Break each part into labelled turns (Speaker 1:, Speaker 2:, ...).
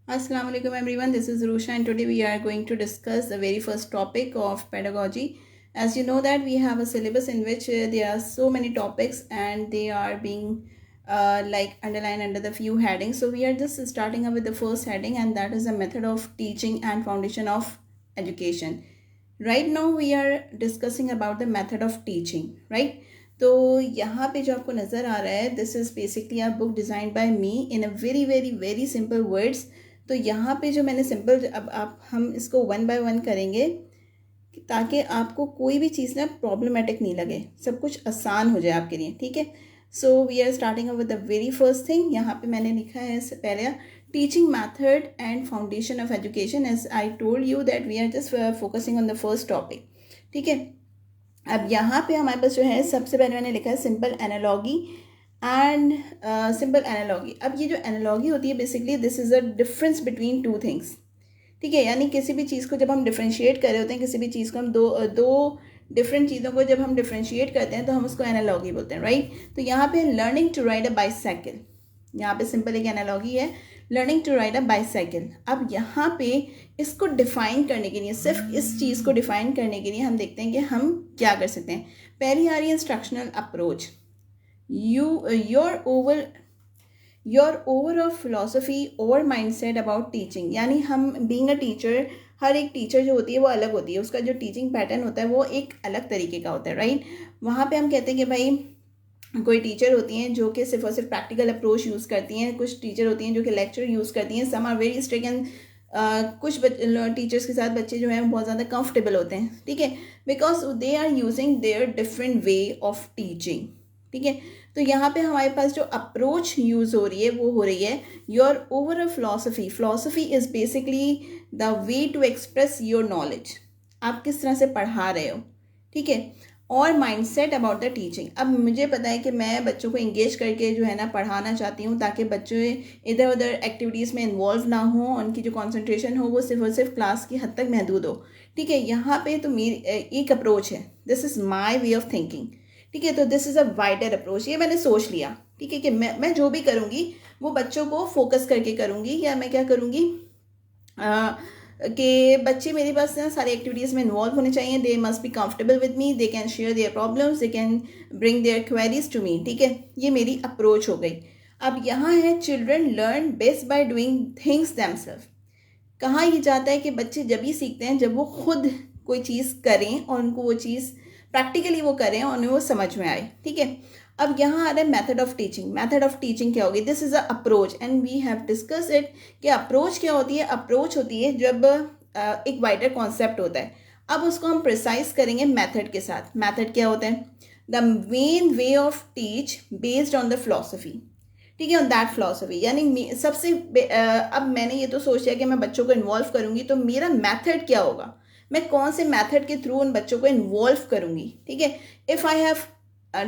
Speaker 1: Assalamu alaikum everyone, this is Rusha and today we are going to discuss the very first topic of pedagogy. As you know that we have a syllabus in which there are so many topics and they are being like underlined under the few headings. So we are just starting up with the first heading, and that is the method of teaching and foundation of education. Right now we are discussing about the method of teaching, right? तो यहाँ पे जो आपको नज़र आ रहा है, this is basically a book designed by me in a very very very simple words. तो यहाँ पे जो मैंने सिंपल, अब आप हम इसको वन बाय वन करेंगे ताकि आपको कोई भी चीज़ ना प्रॉब्लमेटिक नहीं लगे, सब कुछ आसान हो जाए आपके लिए. ठीक है. So we are starting with the very first thing. यहाँ पे मैंने लिखा है पहले teaching method and foundation of education. As I told you that we are just focusing on the first topic. ठीक है. अब यहाँ पे हमारे पास जो है सबसे पहले मैंने लिखा है simple analogy and simple analogy. अब ये जो एनालॉगी होती है basically this is a difference between two things. ठीक है. यानी किसी भी चीज़ को जब हम डिफ्रेंशिएट कर रहे होते हैं, किसी भी चीज़ को हम दो डिफरेंट चीज़ों को जब हम डिफ्रेंशिएट करते हैं तो हम उसको एनालॉगी बोलते हैं, राइट. तो यहाँ पे learning to ride a bicycle, यहाँ पे सिंपल एक एनालॉगी है, learning to ride a bicycle. अब यहाँ पे इसको डिफाइन करने के लिए, सिर्फ इस चीज़ को डिफाइन करने के लिए हम देखते हैं कि हम क्या कर सकते हैं. पहली आ रही है instructional approach. Your overall philosophy और माइंडसेट अबाउट टीचिंग. यानी हम बीइंग अ टीचर, हर एक टीचर जो होती है वो अलग होती है, उसका जो टीचिंग पैटर्न होता है वो एक अलग तरीके का होता है, राइट. वहाँ पे हम कहते हैं कि भाई कोई टीचर होती हैं जो कि सिर्फ और सिर्फ प्रैक्टिकल अप्रोच यूज़ करती हैं, कुछ टीचर होती हैं जो कि लेक्चर यूज़ करती हैं. Some are very strict and कुछ टीचर्स के साथ बच्चे जो हैं बहुत ज़्यादा कंफर्टेबल होते हैं. ठीक है. Because they are using their different way of teaching. ठीक है. तो यहाँ पे हमारे पास जो अप्रोच यूज़ हो रही है वो हो रही है your overall philosophy. Philosophy is basically the way to express your knowledge. आप किस तरह से पढ़ा रहे हो. ठीक है. और माइंडसेट अबाउट द टीचिंग. अब मुझे पता है कि मैं बच्चों को इंगेज करके जो है ना पढ़ाना चाहती हूँ ताकि बच्चे इधर उधर एक्टिविटीज़ में इन्वॉल्व ना हो, उनकी जो कंसंट्रेशन हो वो सिर्फ और सिर्फ क्लास की हद तक महदूद हो. ठीक है. यहाँ पे तो मेरी एक अप्रोच है, this is my way of thinking. ठीक है. तो this is a wider approach. ये मैंने सोच लिया. ठीक है कि मैं जो भी करूँगी वो बच्चों को फोकस करके करूँगी, या मैं क्या करूँगी कि बच्चे मेरे पास ना सारी एक्टिविटीज़ में इन्वॉल्व होने चाहिए. They must be comfortable with me, they can share their problems, they can bring their queries to me. ठीक है. ये मेरी अप्रोच हो गई. अब यहाँ है children learn best by doing things themselves. कहाँ ये जाता है कि बच्चे जब ही सीखते हैं जब वो खुद कोई चीज़ करें और उनको वो चीज़ प्रैक्टिकली वो करें और उन्हें वो समझ में आए. ठीक है. अब यहाँ आ रहा है method of teaching. Method of teaching क्या होगी? This is a approach and we have discuss it. कि अप्रोच क्या होती है? अप्रोच होती है जब एक वाइडर कॉन्सेप्ट होता है. अब उसको हम प्रिसाइज करेंगे मेथड के साथ. मेथड क्या होता है? The main way of teach based on the philosophy. ठीक है. On that philosophy. यानी सबसे अब मैंने ये तो सोचा कि मैं बच्चों को इन्वॉल्व करूँगी, तो मेरा मेथड क्या होगा, मैं कौन से मेथड के थ्रू उन बच्चों को इन्वॉल्व करूँगी. ठीक है. If I have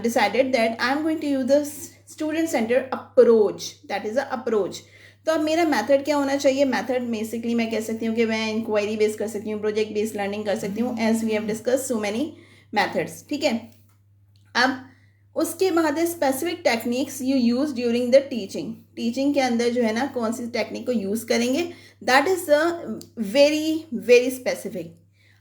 Speaker 1: decided that I am going to use the student centered approach, that is the approach. तो अब मेरा मेथड क्या होना चाहिए? मेथड बेसिकली मैं कह सकती हूँ कि मैं इंक्वायरी बेस्ड कर सकती हूँ, प्रोजेक्ट बेस्ड लर्निंग कर सकती हूँ, as we have discuss so many methods. ठीक है. अब उसके बाद है specific techniques you use during the teaching. Teaching के अंदर जो है ना कौन सी टेक्निक को यूज़ करेंगे, that is very very specific.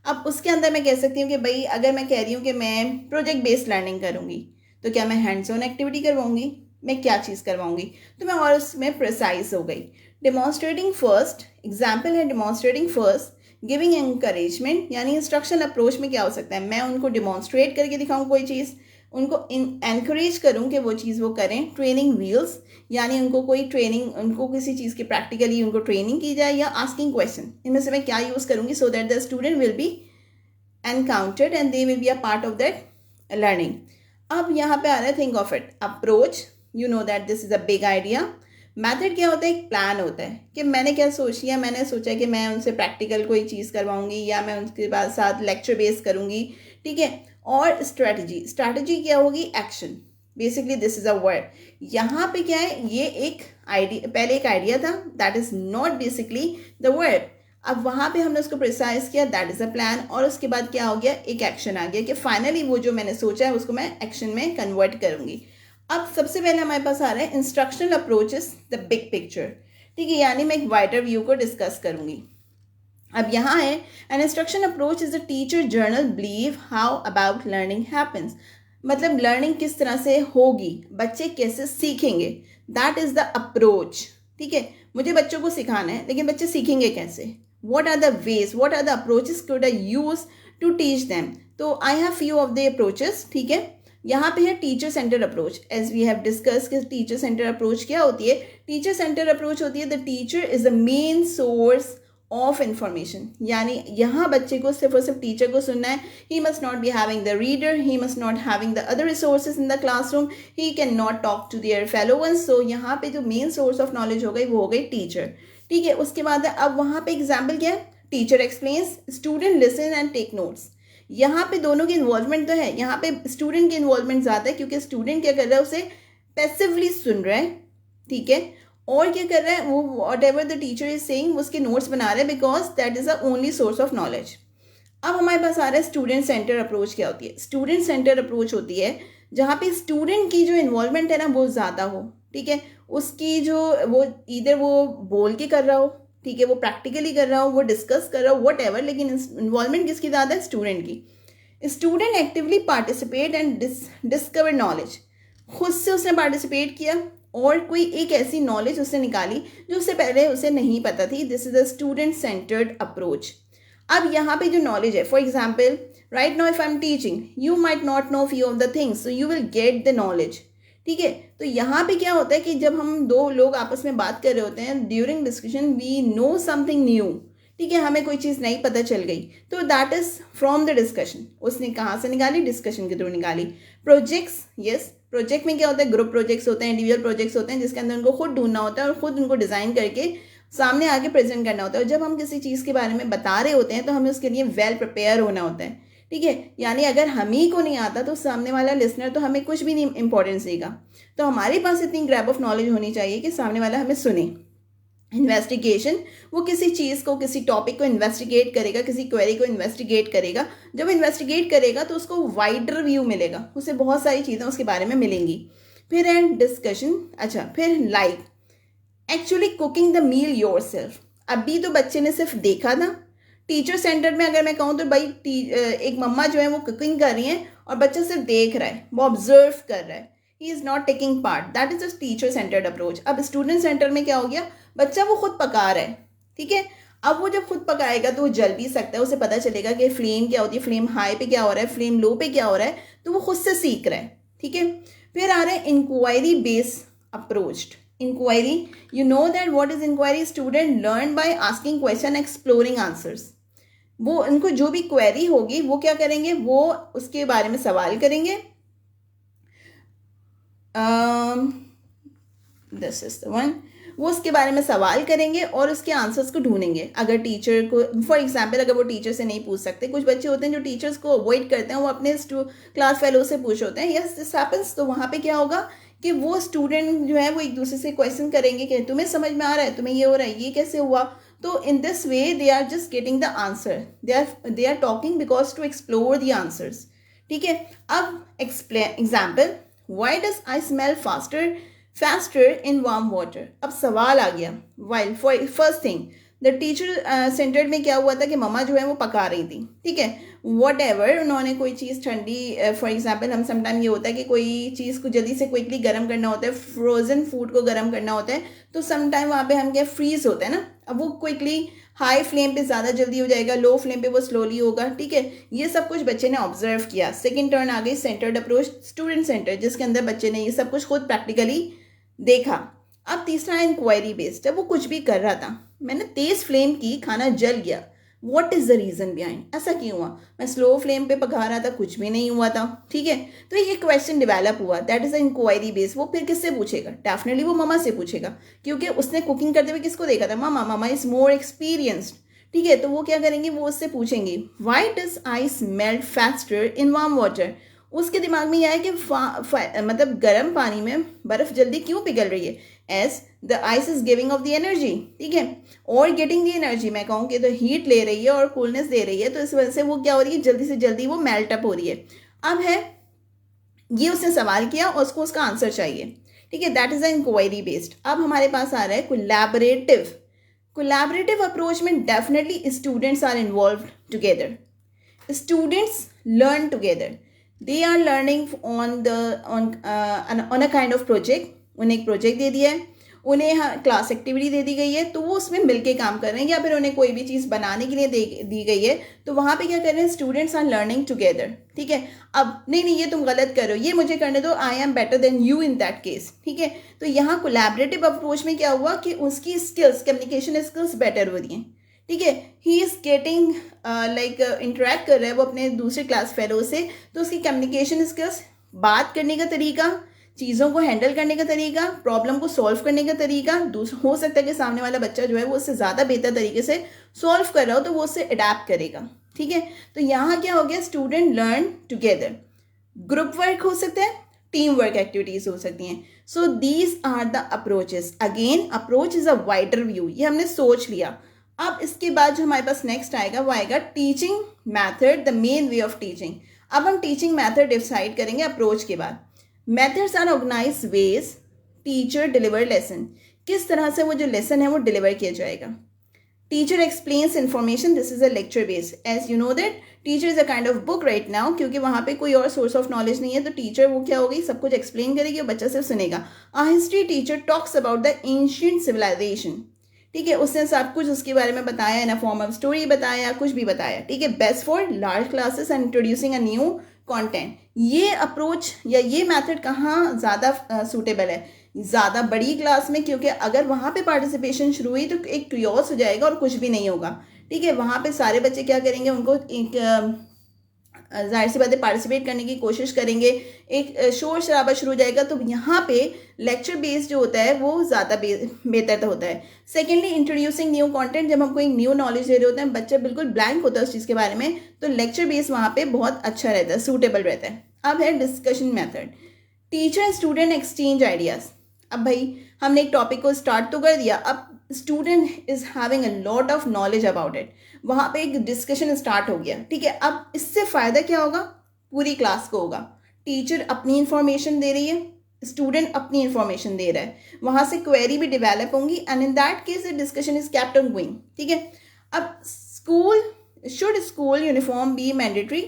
Speaker 1: अब उसके अंदर मैं कह सकती हूँ कि भाई अगर मैं कह रही हूँ कि मैं प्रोजेक्ट बेस्ड लर्निंग करूँगी तो क्या मैं हैंड्स ऑन एक्टिविटी करवाऊँगी, मैं क्या चीज़ करवाऊँगी, तो मैं और उसमें प्रिसाइज हो गई. डिमॉन्स्ट्रेटिंग फर्स्ट, एग्जाम्पल है डिमॉन्स्ट्रेटिंग फर्स्ट, गिविंग एनकरेजमेंट. यानी इंस्ट्रक्शन अप्रोच में क्या हो सकता है? मैं उनको डिमॉन्स्ट्रेट करके दिखाऊँ कोई चीज़, उनको एनकरेज करूँ कि वो चीज़ वो करें. ट्रेनिंग व्हील्स, यानी उनको कोई ट्रेनिंग, उनको किसी चीज़ की प्रैक्टिकली उनको ट्रेनिंग की जाए, या आस्किंग क्वेश्चन. इनमें से मैं क्या यूज़ करूँगी so that the student will be encountered and they will be a part of that learning. अब यहाँ पे आ रहा है think of it. Approach, you know that this is a big idea. Method क्या होता है? एक प्लान होता है कि मैंने क्या सोच लिया, मैंने सोचा कि मैं उनसे प्रैक्टिकल कोई चीज़ करवाऊंगी या मैं उनके बाद साथ लेक्चर बेस करूंगी. ठीक है. और स्ट्रेटजी, स्ट्रेटजी क्या होगी? Action. Basically this is a word. यहाँ पे क्या है? ये एक आइडिया, पहले एक आइडिया था, that is not basically the word. अब वहाँ पे हमने उसको प्रिसाइज किया, दैट इज़ अ प्लान. और उसके बाद क्या हो गया? एक एक्शन आ गया कि फाइनली वो जो मैंने सोचा है उसको मैं एक्शन में कन्वर्ट करूँगी. अब सबसे पहले हमारे पास आ रहा है instructional approaches the big picture. ठीक है, यानी मैं एक वाइडर व्यू को डिस्कस करूँगी। अब यहाँ है an instruction approach is a teacher journal believe how about learning happens, मतलब लर्निंग किस तरह से होगी, बच्चे कैसे सीखेंगे, दैट इज द अप्रोच। ठीक है, मुझे बच्चों को सिखाना है लेकिन बच्चे सीखेंगे कैसे, what are the ways, what are the approaches could I use to teach them. तो I have few of the approaches. ठीक है, यहाँ पे है teacher center approach, as we have discuss कि टीचर सेंटर अप्रोच क्या होती है। टीचर सेंटर अप्रोच होती है the teacher is the main source of information, यानी यहाँ बच्चे को सिर्फ और सिर्फ टीचर को सुनना है। He must not be having the reader, he must not having the other resources in the classroom, he can not talk to their fellow ones. So यहाँ पे जो मेन सोर्स ऑफ नॉलेज हो गई वो हो गई टीचर। ठीक है, उसके बाद अब वहाँ पे एग्जाम्पल क्या है, teacher explains, student listen and take notes. यहाँ पे दोनों की इन्वॉल्वमेंट तो है, यहाँ पे स्टूडेंट की इन्वॉल्वमेंट ज़्यादा है क्योंकि स्टूडेंट क्या कर रहा है, उसे पैसिवली सुन रहा है। ठीक है, और क्या कर रहा है वो, what ever the teacher is saying उसके नोट्स बना रहा है, because that is the only source of knowledge. अब हमारे पास आ रहा है स्टूडेंट सेंटर अप्रोच। क्या होती है स्टूडेंट सेंटर अप्रोच? होती है जहाँ पे स्टूडेंट की जो इन्वॉल्वमेंट है ना वो ज़्यादा हो। ठीक है, उसकी जो वो इधर वो बोल के कर रहा हो, ठीक है, वो प्रैक्टिकली कर रहा हो, वो डिस्कस कर रहा हो, वट एवर, लेकिन इन्वॉल्वमेंट किसकी ज़्यादा है, स्टूडेंट की। Student actively participate and discover knowledge, खुद से उसने पार्टिसिपेट किया और कोई एक ऐसी नॉलेज उसने निकाली जो उससे पहले उसे नहीं पता थी। This is a student centred approach. अब यहाँ पे जो नॉलेज है, for example right now if I am teaching, you might not know few of the things, so you will get the knowledge. ठीक है, तो यहाँ पे क्या होता है कि जब हम दो लोग आपस में बात कर रहे होते हैं, during discussion we know something new. ठीक है, हमें कोई चीज़ नहीं पता चल गई तो that is from the discussion. उसने कहाँ से निकाली, डिस्कशन के थ्रू निकाली। प्रोजेक्ट्स, यस, प्रोजेक्ट में क्या होता है, ग्रुप प्रोजेक्ट्स होते हैं, इंडिविजुअल प्रोजेक्ट्स होते हैं, जिसके अंदर उनको खुद ढूंढना होता है और खुद उनको डिज़ाइन करके सामने आके प्रेजेंट करना होता है। और जब हम किसी चीज़ के बारे में बता रहे होते हैं तो हमें उसके लिए वेल प्रिपेयर होना होता है। ठीक है, यानी अगर हम ही को नहीं आता तो सामने वाला लिसनर तो हमें कुछ भी नहीं इंपॉर्टेंस देगा। तो हमारे पास इतनी ग्रैब ऑफ नॉलेज होनी चाहिए कि सामने वाला हमें सुने। इन्वेस्टिगेशन, वो किसी चीज़ को, किसी टॉपिक को इन्वेस्टिगेट करेगा, किसी क्वेरी को इन्वेस्टिगेट करेगा। जब इन्वेस्टिगेट करेगा तो उसको वाइडर व्यू मिलेगा, उसे बहुत सारी चीज़ें उसके बारे में मिलेंगी। फिर एंड डिस्कशन, अच्छा फिर live, actually cooking the meal yourself. अभी तो बच्चे ने सिर्फ देखा था। टीचर सेंटर में अगर मैं कहूँ तो भाई एक मम्मा जो है वो कुकिंग कर रही है और बच्चा सिर्फ देख रहा है, वो ऑब्जर्व कर रहा है, he is not taking part, that is a teacher centred approach. अब स्टूडेंट सेंटर में क्या हो गया, बच्चा वो खुद पका रहा है। ठीक है, अब वो जब खुद पकाएगा तो वो जल भी सकता है, उसे पता चलेगा कि फ्लेम क्या होती है, फ्लेम हाई पे क्या हो रहा है, फ्लेम लो पे क्या हो रहा है, तो वो खुद से सीख रहा है। ठीक है, फिर आ रहे हैं inquiry based approach. Inquiry, you know that what is inquiry, student learn by asking question, exploring answers. वो उनको जो भी क्वेरी होगी वो क्या करेंगे, वो उसके बारे में सवाल करेंगे। दिस इज द वन, वो उसके बारे में सवाल करेंगे और उसके आंसर्स को ढूंढेंगे। अगर टीचर को, फॉर एग्जांपल अगर वो टीचर से नहीं पूछ सकते, कुछ बच्चे होते हैं जो टीचर्स को अवॉइड करते हैं, वो अपने क्लास फेलो से पूछ होते हैं, यस दिस हैपेंस। तो वहाँ पे क्या होगा कि वो स्टूडेंट जो है वो एक दूसरे से क्वेश्चन करेंगे कि तुम्हें समझ में आ रहा है, तुम्हें ये हो रहा है, ये कैसे हुआ। तो in this way they are just getting the answer, they are talking because to explore the answers. ठीक है, अब example, why does I smell faster in warm water। अब सवाल आ गया, while first thing the teacher centered में क्या हुआ था कि मम्मा जो है वो पका रही थी। ठीक है, वट एवर, उन्होंने कोई चीज़ ठंडी, फॉर एग्जाम्पल हम समटाइम ये होता है कि कोई चीज़ को जल्दी से क्विकली गर्म करना होता है, फ्रोजन फूड को गर्म करना होता है, तो समटाइम वहाँ पे हम क्या फ्रीज होता है ना, अब वो क्विकली हाई फ्लेम पे ज़्यादा जल्दी हो जाएगा, लो फ्लेम पे वो स्लोली होगा। ठीक है, ये सब कुछ बच्चे ने ऑब्जर्व किया। सेकेंड टर्न आ गई सेंटर्ड अप्रोच, स्टूडेंट सेंटर, जिसके अंदर बच्चे ने ये सब कुछ खुद प्रैक्टिकली देखा। अब तीसरा है इंक्वायरी बेस्ड, जब वो कुछ भी कर रहा था, मैंने तेज फ्लेम की, खाना जल गया, what is the reason behind, ऐसा क्यों हुआ, मैं स्लो फ्लेम पे पका रहा था, कुछ भी नहीं हुआ था। ठीक है, तो ये क्वेश्चन डेवलप हुआ, that is the inquiry based. वो फिर किससे पूछेगा, डेफिनेटली वो मम्मा से पूछेगा, क्योंकि उसने कुकिंग करते हुए किसको देखा था, मामा, मामा इज मोर एक्सपीरियंस्ड। ठीक है, तो वो क्या करेंगे, वो उससे पूछेंगे why does ice melt faster in warm water. उसके दिमाग में यह है कि मतलब गर्म पानी में बर्फ जल्दी क्यों पिघल रही है, as the ice is giving off the energy. ठीक है, और गेटिंग द एनर्जी, मैं कहूँ कि तो हीट ले रही है और कूलनेस दे रही है, तो इस वजह से वो क्या हो रही है, जल्दी से जल्दी वो मेल्ट अप हो रही है। अब है ये उसने सवाल किया और उसको उसका आंसर चाहिए। ठीक है, that is a inquiry based. अब हमारे पास आ रहा है कोलैबोरेटिव अप्रोच में definitely students are involve together, students learn together, they are learning on a kind of project. उन्हें एक प्रोजेक्ट दे दिया है, उन्हें क्लास एक्टिविटी दे दी गई है, तो वो उसमें मिलके काम कर रहे हैं, या फिर उन्हें कोई भी चीज़ बनाने के लिए दी गई है, तो वहाँ पे क्या कर रहे हैं, स्टूडेंट्स आर लर्निंग टुगेदर। ठीक है, अब नहीं ये तुम गलत कर रहे हो, ये मुझे करने दो, I am better than you in that case. ठीक है, तो यहाँ कोलैबोरेटिव अप्रोच में क्या हुआ कि उसकी स्किल्स, कम्युनिकेशन स्किल्स बेटर हो रही हैं। ठीक है, he is getting like interact कर रहा है वो अपने दूसरे क्लास फेलो से, तो उसकी कम्युनिकेशन स्किल्स, बात करने का तरीका, चीज़ों को हैंडल करने का तरीका, प्रॉब्लम को सॉल्व करने का तरीका, हो सकता है कि सामने वाला बच्चा जो है वो उससे ज़्यादा बेहतर तरीके से सॉल्व कर रहा हो, तो वो उससे अडेप्ट करेगा। ठीक है, तो यहाँ क्या हो गया, student learn together, group work हो सकता है, टीम वर्क एक्टिविटीज हो सकती हैं। So these are the approaches. Again approach is a wider view, ये हमने सोच लिया। अब इसके बाद जो हमारे पास नेक्स्ट आएगा वो आएगा teaching method, the main way of teaching. अब हम टीचिंग मैथड डिसाइड करेंगे अप्रोच के बाद। Methods are organize ways teacher deliver lesson, किस तरह से वो जो लेसन है वो डिलीवर किया जाएगा। Teacher explains information, this is a lecture base. As you know that teacher is a kind of book right now, क्योंकि वहाँ पे कोई और सोर्स ऑफ नॉलेज नहीं है, तो टीचर वो क्या होगी, सब कुछ एक्सप्लेन करेगी और बच्चा सिर्फ सुनेगा। A history teacher talks about the ancient civilization. ठीक है, उसने सब कुछ उसके बारे में बताया, in a form of story बताया, कुछ भी बताया। ठीक है, best for large classes and introducing a new content. ये अप्रोच या ये मेथड कहाँ ज़्यादा सूटेबल है, ज़्यादा बड़ी क्लास में, क्योंकि अगर वहाँ पे पार्टिसिपेशन शुरू हुई तो एक क्रियोस हो जाएगा और कुछ भी नहीं होगा। ठीक है, वहाँ पे सारे बच्चे क्या करेंगे, उनको एक जाहिर सी बात है पार्टिसिपेट करने की कोशिश करेंगे, एक शोर शराबा शुरू हो जाएगा। तो यहाँ पे लेक्चर बेस्ड जो होता है वो ज़्यादा बेहतर होता है। सेकेंडली इंट्रोड्यूसिंग न्यू कंटेंट, जब हम कोई न्यू नॉलेज दे रहे होते हैं, बच्चा बिल्कुल ब्लैंक होता है उस चीज़ के बारे में, तो लेक्चर बेस्ड वहाँ पे बहुत अच्छा रहता है, सूटेबल रहता है। अब है discussion method, teacher and student exchange ideas. अब भाई हमने एक टॉपिक को स्टार्ट तो कर दिया, अब student is having a lot of knowledge about it, वहाँ पे एक डिस्कशन स्टार्ट हो गया। ठीक है, अब इससे फ़ायदा क्या होगा, पूरी क्लास को होगा। टीचर अपनी इंफॉर्मेशन दे रही है, स्टूडेंट अपनी इंफॉर्मेशन दे रहा है, वहाँ से क्वेरी भी डेवलप होंगी, and in that case the discussion is kept on going. ठीक है, अब should school uniform be mandatory,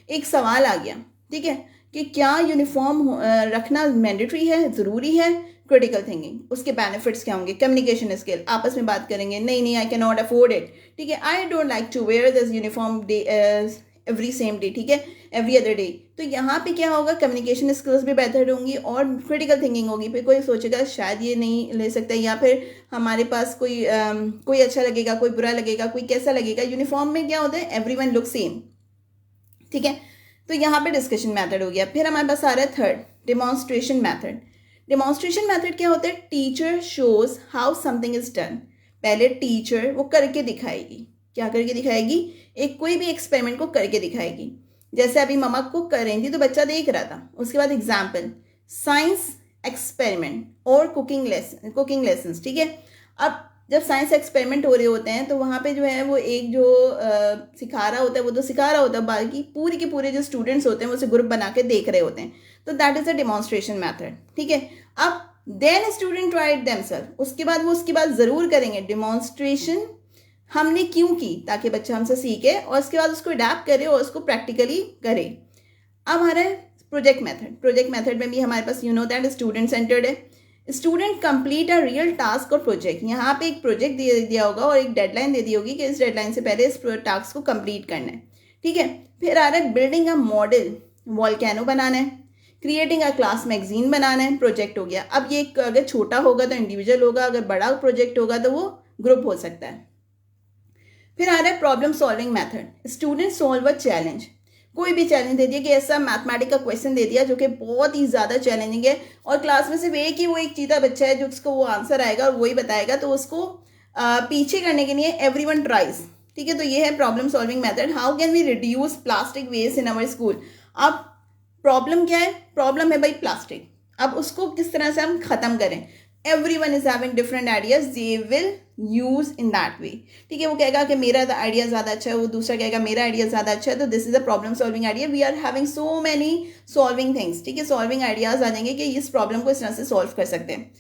Speaker 1: एक सवाल आ गया। ठीक है, कि क्या यूनिफॉर्म रखना मैंडेटरी है, ज़रूरी है। क्रिटिकल थिंकिंग, उसके बेनिफिट्स क्या होंगे, कम्युनिकेशन स्किल, आपस में बात करेंगे, नहीं I can not afford it. ठीक है, I don't like to wear this uniform day every same day. ठीक है, एवरी अदर डे। तो यहाँ पे क्या होगा, कम्युनिकेशन स्किल्स भी बेहतर होंगी और क्रिटिकल थिंकिंग होगी। फिर कोई सोचेगा शायद ये नहीं ले सकता, या फिर हमारे पास कोई अच्छा लगेगा, कोई बुरा लगेगा, कोई कैसा लगेगा। यूनिफॉर्म में क्या होता है, एवरीवन लुक सेम। ठीक है, तो यहाँ पे डिस्कशन मैथड हो गया। फिर हमारे पास आ रहा है third, demonstration method. Demonstration method क्या होता है, teacher shows how something is done. पहले टीचर वो करके दिखाएगी, क्या करके दिखाएगी, एक कोई भी एक्सपेरिमेंट को करके दिखाएगी। जैसे अभी मम्मा कुक कर रही थी तो बच्चा देख रहा था, उसके बाद एग्जाम्पल, साइंस एक्सपेरिमेंट और कुकिंग लेसन। ठीक है, अब जब साइंस एक्सपेरिमेंट हो रहे होते हैं तो वहाँ पे जो है वो एक जो सिखा रहा होता है वो तो सिखा रहा होता है, बाकी पूरे के पूरे जो स्टूडेंट्स होते हैं वो उसे ग्रुप बना के देख रहे होते हैं। तो that is a demonstration method. ठीक है, अब देन स्टूडेंट ट्राइड देमसेल्फ, उसके बाद वो उसके बाद ज़रूर करेंगे डेमोन्स्ट्रेशन हमने क्यों की, ताकि बच्चा हमसे सीखे और उसके बाद उसको अडैप्ट करे और उसको प्रैक्टिकली करे। अब हमारा प्रोजेक्ट मेथड, प्रोजेक्ट मेथड में भी हमारे पास you know that student centered है। Student complete a real task और प्रोजेक्ट, यहाँ पे एक प्रोजेक्ट दे दिया होगा और एक डेडलाइन दे दी होगी कि इस डेडलाइन से पहले इस टास्क को कंप्लीट करना है। ठीक है, फिर आ रहा है बिल्डिंग अ मॉडल वॉल्केनो बनाना है, क्रिएटिंग अ क्लास मैगजीन बनाना है, प्रोजेक्ट हो गया। अब ये अगर छोटा होगा तो इंडिविजुअल होगा, अगर बड़ा प्रोजेक्ट होगा तो वो ग्रुप हो सकता है। फिर आ रहा है problem solving method, student solve a challenge, कोई भी चैलेंज दे दिया कि ऐसा मैथमेटिक का क्वेश्चन दे दिया जो कि बहुत ही ज़्यादा चैलेंजिंग है और क्लास में सिर्फ एक चीता बच्चा है जो उसको वो आंसर आएगा और वही बताएगा, तो उसको पीछे करने के लिए एवरीवन ट्राइज। ठीक है, तो ये है problem solving method. How can we reduce plastic waste in our school. अब प्रॉब्लम क्या है, प्रॉब्लम है भाई प्लास्टिक, अब उसको किस तरह से हम ख़त्म करें। everyone is having different ideas, they will use in that way. ठीक है, वो कहेगा कि मेरा आइडिया ज़्यादा अच्छा है, वो दूसरा कहेगा मेरा आइडिया ज़्यादा अच्छा है, तो this is a problem solving idea. We are having so many solving things. ठीक है, सॉल्विंग आइडियाज आ जाएंगे कि इस प्रॉब्लम को इस तरह से सॉल्व कर सकते हैं.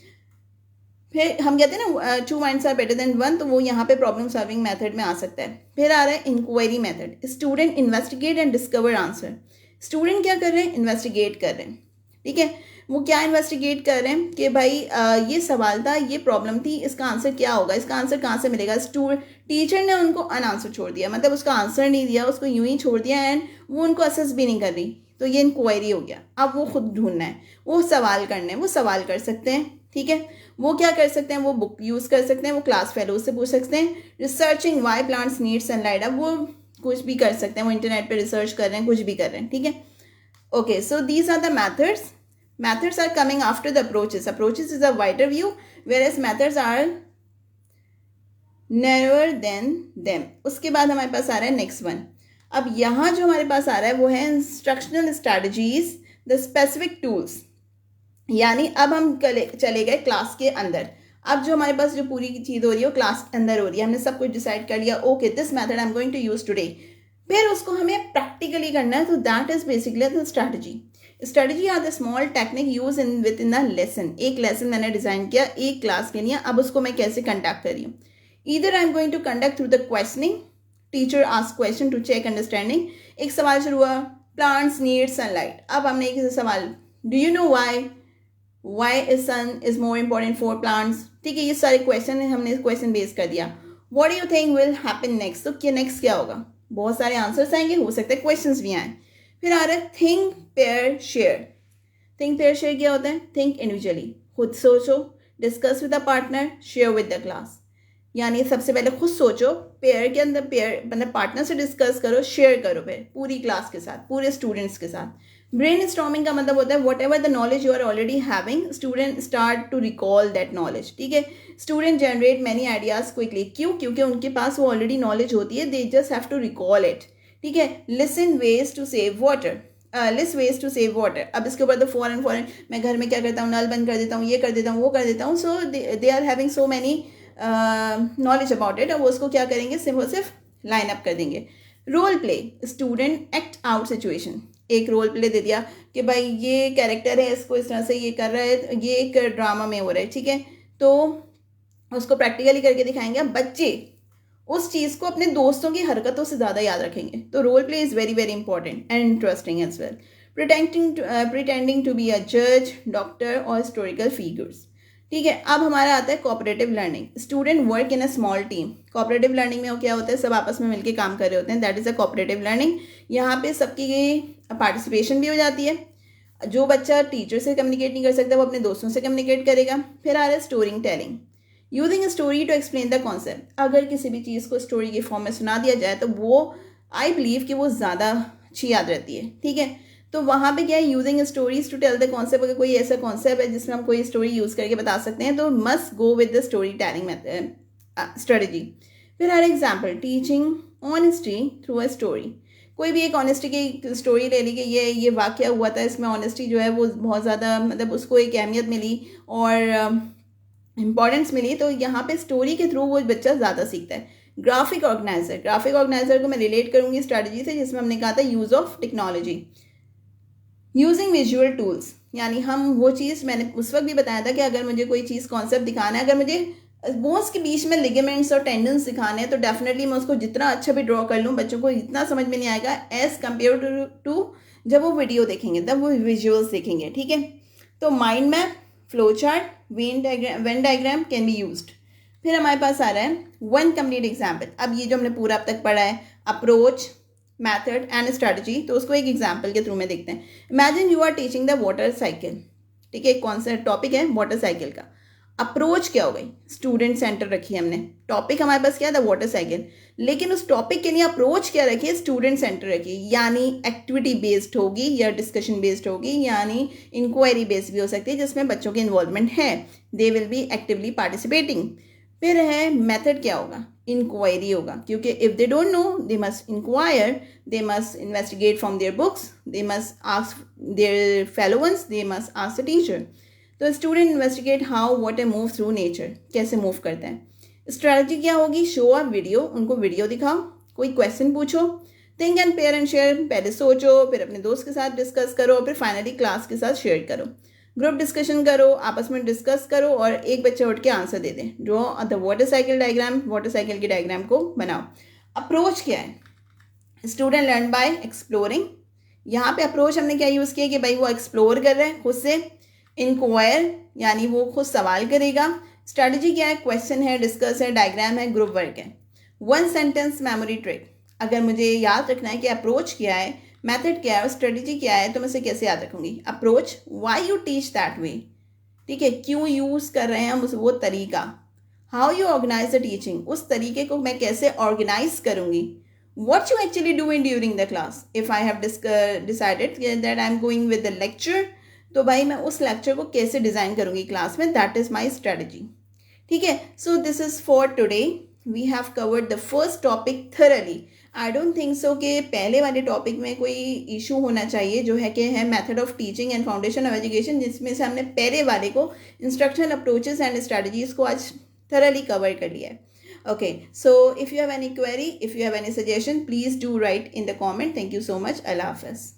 Speaker 1: फिर हम कहते हैं ना two minds are better than one, तो वो यहाँ पे प्रॉब्लम सॉल्विंग मेथड में आ सकता है. फिर आ रहा है inquiry method. Student investigate and discover answer. Student क्या कर रहे हैं? इन्वेस्टिगेट कर रहे हैं. ठीक है, वो क्या इन्वेस्टिगेट कर रहे हैं कि भाई ये सवाल था, ये प्रॉब्लम थी, इसका आंसर क्या होगा, इसका आंसर कहाँ से मिलेगा. टीचर ने उनको अनआंसर छोड़ दिया, मतलब उसका आंसर नहीं दिया, उसको यूं ही छोड़ दिया एंड वो उनको असेस भी नहीं कर रही, तो ये इंक्वायरी हो गया. अब वो खुद ढूंढना है, वो सवाल करना है, वो सवाल कर सकते हैं. ठीक है, वो क्या कर सकते हैं? वो बुक यूज़ कर सकते हैं, वो क्लास फेलो से पूछ सकते हैं. Researching why plants need sunlight, अब वो कुछ भी कर सकते हैं, वो इंटरनेट पे रिसर्च कर रहे हैं, कुछ भी कर रहे हैं. ठीक है, okay, so these are the methods. Methods are coming after the approaches. Approaches is a wider view, whereas methods are narrower than them. उसके बाद हमारे पास आ रहा है नेक्स्ट वन. अब यहाँ जो हमारे पास आ रहा है वो है instructional strategies, the specific tools. यानी अब हम चले गए क्लास के अंदर. अब जो हमारे पास जो पूरी चीज़ हो रही है वो क्लास के अंदर हो रही है. हमने सब कुछ डिसाइड कर लिया, okay this method I am going to use today. फिर उसको हमें प्रैक्टिकली करना है, तो that is basically the strategy. Strategy are the small technique use within the lesson. एक लेसन मैंने डिजाइन किया एक क्लास के लिए, अब उसको मैं कैसे कंडक्ट कर रही हूँ. Either I am going to conduct through the questioning. Teacher ask question to check understanding. एक सवाल शुरू हुआ, प्लांट्स नीड सनलाइट. अब हमने एक सवाल, do you know why is sun is more important for plants. ठीक है, ये सारे क्वेश्चन हमने क्वेश्चन बेस कर दिया. What do you think will happen next, तो क्या नेक्स्ट क्या होगा. बहुत सारे आंसर्स आएंगे, हो सकते हैं क्वेश्चंस भी आए. फिर आ रहा है think pair share. Think pair share क्या होता है? थिंक इंडिविजुअली, खुद सोचो, discuss with a partner, share with the class. यानी सबसे पहले खुद सोचो, पेयर के अंदर पेयर मतलब पार्टनर से डिस्कस करो, शेयर करो फिर पूरी क्लास के साथ, पूरे स्टूडेंट्स के साथ. ब्रेन स्टॉर्मिंग का मतलब होता है whatever the knowledge you are already having, student start to recall that knowledge. ठीक है, student generate many ideas quickly. क्यों? क्योंकि उनके पास वो ऑलरेडी नॉलेज होती है, they just have to recall it. ठीक है, listen ways to save water. List ways to save water. अब इसके ऊपर तो फॉरन मैं घर में क्या करता हूँ, नल बंद कर देता हूँ, ये कर देता हूँ, वो कर देता हूँ. So they are having so many knowledge about it. और वो उसको क्या करेंगे, सिर्फ लाइन अप कर देंगे. Role play. Student act out situation. एक रोल प्ले दे दिया कि भाई ये कैरेक्टर है, इसको इस तरह से ये कर रहा है, ये एक ड्रामा में हो रहा है. ठीक है, तो उसको प्रैक्टिकली करके दिखाएंगे. अब बच्चे उस चीज़ को अपने दोस्तों की हरकतों से ज़्यादा याद रखेंगे. तो role play is very very important and interesting as well. Pretending to be a जज, डॉक्टर और हिस्टोरिकल फिगर्स. ठीक है, अब हमारा आता है cooperative learning. Student work in a small team. Cooperative learning में क्या होता है, सब आपस में मिलकर काम कर रहे होते हैं, that is a cooperative learning. यहाँ पे सबकी पार्टिसिपेशन भी हो जाती है. जो बच्चा टीचर से कम्युनिकेट नहीं कर सकता वो अपने दोस्तों से कम्युनिकेट करेगा. फिर आ रहा है story telling. Using story to explain the concept. अगर किसी भी चीज़ को स्टोरी के फॉर्म में सुना दिया जाए तो वो आई बिलीव कि वो ज़्यादा अच्छी याद रहती है. ठीक है, तो वहाँ पे क्या है, using stories to tell the concept. अगर कोई ऐसा कॉन्सेप्ट है जिसमें हम कोई स्टोरी यूज़ करके बता सकते हैं तो must go with the story telling strategy. फिर हर example, teaching honesty through a story. कोई भी एक ऑनेस्टी की स्टोरी ले ली कि ये वाक़या हुआ था, इसमें ऑनेस्टी जो है वो बहुत ज़्यादा मतलब उसको एक अहमियत मिली और इंपॉर्टेंस मिली, तो यहाँ पे स्टोरी के थ्रू वो बच्चा ज़्यादा सीखता है. ग्राफिक ऑर्गेनाइजर को मैं रिलेट करूँगी स्ट्रैटेजी से, जिसमें हमने कहा था use of technology. Using visual tools. यानी हम वो चीज़ मैंने उस वक्त भी बताया था कि अगर मुझे कोई चीज़ कॉन्सेप्ट दिखाना है, अगर मुझे बोन्स के बीच में लिगामेंट्स और टेंडन्स दिखाने हैं तो डेफिनेटली मैं उसको जितना अच्छा भी ड्रॉ कर लूँ बच्चों को इतना समझ में नहीं आएगा एज़ कम्पेयर टू जब वो वीडियो देखेंगे, तब वो विजुअल्स देखेंगे. ठीक है, तो mind map, flow chart, Venn diagram can be used. फिर हमारे पास आ रहा है वन कंप्लीट एग्जाम्पल. अब ये जो हमने पूरा अब तक पढ़ा है, अप्रोच, मैथड एंड स्ट्रैटेजी, तो उसको एक एग्जाम्पल के थ्रू में देखते हैं. Imagine you are teaching the water cycle. ठीक है, एक कॉन्सेप्ट टॉपिक है वाटर साइकिल का. अप्रोच क्या हो गई, स्टूडेंट सेंटर रखी हमने. टॉपिक हमारे पास क्या था, वाटर साइकिल, लेकिन उस टॉपिक के लिए अप्रोच क्या रखी है, स्टूडेंट सेंटर रखी. यानी एक्टिविटी बेस्ड होगी या डिस्कशन बेस्ड होगी, यानी इंक्वायरी बेस्ड भी हो सकती है जिसमें बच्चों की इन्वॉल्वमेंट है, they will be actively participating. फिर है मेथड क्या होगा, इंक्वायरी होगा, क्योंकि if they don't know they must inquire, they must investigate from their books, they must ask their fellow ones, they must ask the teacher. तो student investigate how water move through nature, कैसे move करता है। Strategy क्या होगी, show a video, उनको video दिखाओ, कोई question पूछो, think and pair and share, पहले सोचो, फिर अपने दोस्त के साथ डिस्कस करो, फिर फाइनली क्लास के साथ शेयर करो, ग्रुप डिस्कशन करो, आपस में डिस्कस करो और एक बच्चा उठ के answer they they. Draw the water cycle diagram, water cycle की डायग्राम को बनाओ। अप्रोच क्या है, स्टूडेंट लर्न बाय एक्सप्लोरिंग। यहाँ पे अप्रोच हमने क्या यूज़ किया कि भाई वो एक्सप्लोर कर रहे हैं खुद से। इंक्वायर यानी वो खुद सवाल करेगा। स्ट्रैटेजी क्या है, क्वेश्चन है, डिस्कस है, डायग्राम है, ग्रुप वर्क है। वन सेंटेंस मेमोरी ट्रिक, अगर मुझे याद रखना है कि अप्रोच क्या है, मेथड क्या है और स्ट्रेटजी क्या है, तो मैं इसे कैसे याद रखूंगी। Approach, why you teach that way, ठीक है, क्यों यूज़ कर रहे हैं हम उस वो तरीका। How you organize the teaching, उस तरीके को मैं कैसे ऑर्गेनाइज करूंगी। what you actually doing during the class, if I have decided that I am going with the lecture, तो भाई मैं उस लेक्चर को कैसे डिज़ाइन करूँगी क्लास में, दैट इज़ माई स्ट्रेटजी। ठीक है, so this is for today, we have covered the first topic thoroughly. I don't think so कि पहले वाले टॉपिक में कोई इशू होना चाहिए, जो है कि है method of teaching and foundation of education, जिसमें से हमने पहले वाले को इंस्ट्रक्शनल अप्रोचेस एंड स्ट्रेटजीज को आज थरली कवर कर लिया है। Okay, so if you have any query, if you have any suggestion, please do write in the comment. Thank you so much. Allah Hafiz.